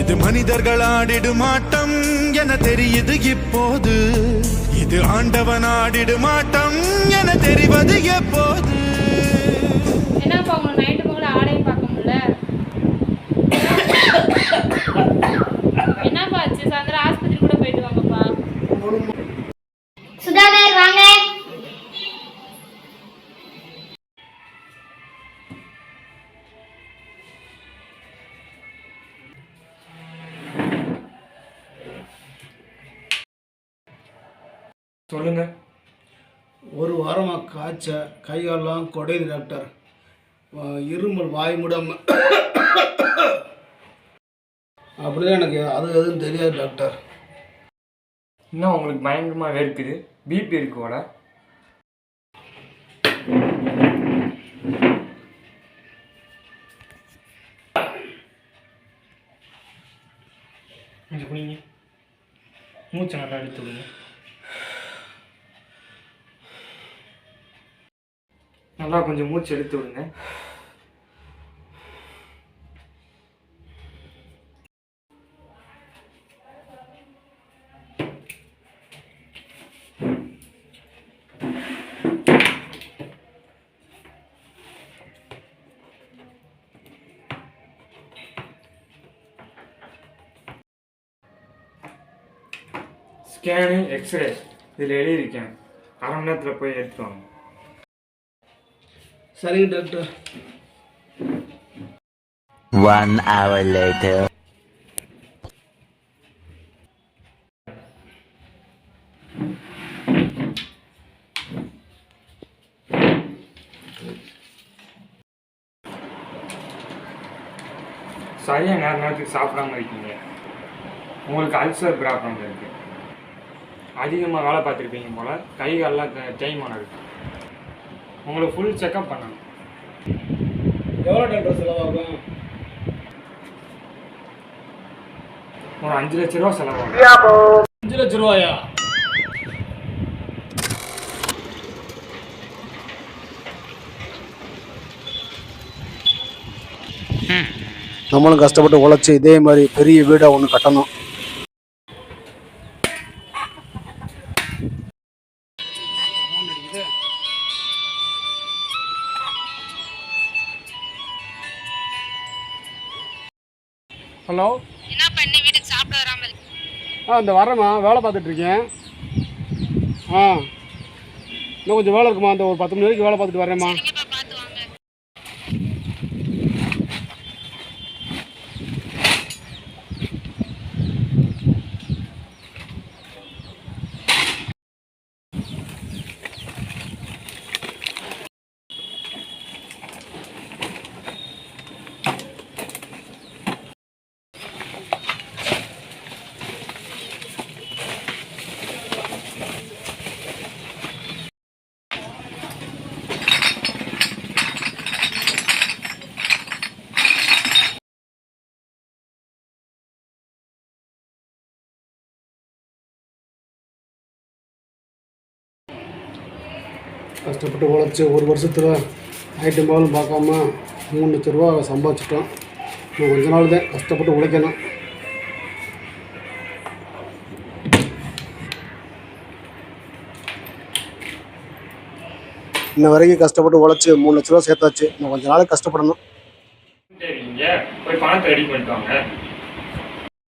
இது மனிதர்கள் ஆடிடும் ஆட்டம் என தெரியுது இப்போது. இது ஆண்டவன் ஆடிடும் ஆட்டம் என தெரிவது எப்போது. என்னப்பா உங்களை நைட்டு போகல ஆடையும் பார்க்க முடியல. என்னப்பா ஆச்சு? சாயந்தரம் ஆஸ்பத்திரி கூட போயிட்டு வாங்கப்பா. சுதாகர் வாங்க. சொல்லுங்க. ஒரு வாரமாக காய்ச்ச, கைகாலெல்லாம் குடையுது டாக்டர். இருமல் வாய் முடாம அப்படிதான் எனக்கு அது எதுவும் தெரியாது டாக்டர். இன்னும் உங்களுக்கு பயங்கரமாக இருக்குது. பிபி இருக்குவோட. கொஞ்சம் குனிங்க. மூச்சை நல்லா எடுத்து விடுங்க. நல்லா கொஞ்சம் மூச்சு எடுத்து விடுங்க. ஸ்கேனு, எக்ஸ்ரே இதில் எழுதியிருக்கேன். அரை மணி நேரத்தில் போய் எடுத்துட்டு வாங்க. சரிங்க டாக்டர். 1 hour later. சரியாக நேரத்துக்கு சாப்பிடாம இருக்கீங்க. உங்களுக்கு அல்சர் ப்ராப்ளம் இருக்குது. அதிகமாக வேலை பார்த்துருப்பீங்க போல். கை காலெலாம் தேய்மானம் இருக்குது. உங்களை ஃபுல் செக்கப் பண்ணணும். எவ்வளோ டாக்டர் செலவாகும்? ஒரு 5 லட்ச ரூபா செலவாகும். 5 லட்ச ரூபாயா? நம்மளும் கஷ்டப்பட்டு உழைச்சி இதே மாதிரி பெரிய வீடாக ஒன்று கட்டணும். ஹலோ, என்ன பண்ணி வீட்டுக்கு சாப்பிட வராம இருக்கு? இந்த வரேம்மா, வேலை பார்த்துட்ருக்கேன். இன்னும் கொஞ்சம் வேலை இருக்குமா? அந்த ஒரு 10 மணி வரைக்கும் வேலை பார்த்துட்டு வரேம்மா. பார்த்து வாங்க. கஷ்டப்பட்டு உழைச்சி ஒரு வருஷத்தில் ஐட்டம் பாலும் பார்க்காம 3 லட்ச ரூபா சம்பாதிச்சிட்டோம். இன்னும் கொஞ்ச நாள் தான் கஷ்டப்பட்டு உழைக்கணும். இன்ன வரைக்கும் கஷ்டப்பட்டு உழைச்சி 3 லட்ச ரூபா சேர்த்தாச்சு. இன்னும் கொஞ்ச நாள் கஷ்டப்படணும். சரிங்க, போய் பணத்தை ரெடி பண்ணிட்டு வாங்க.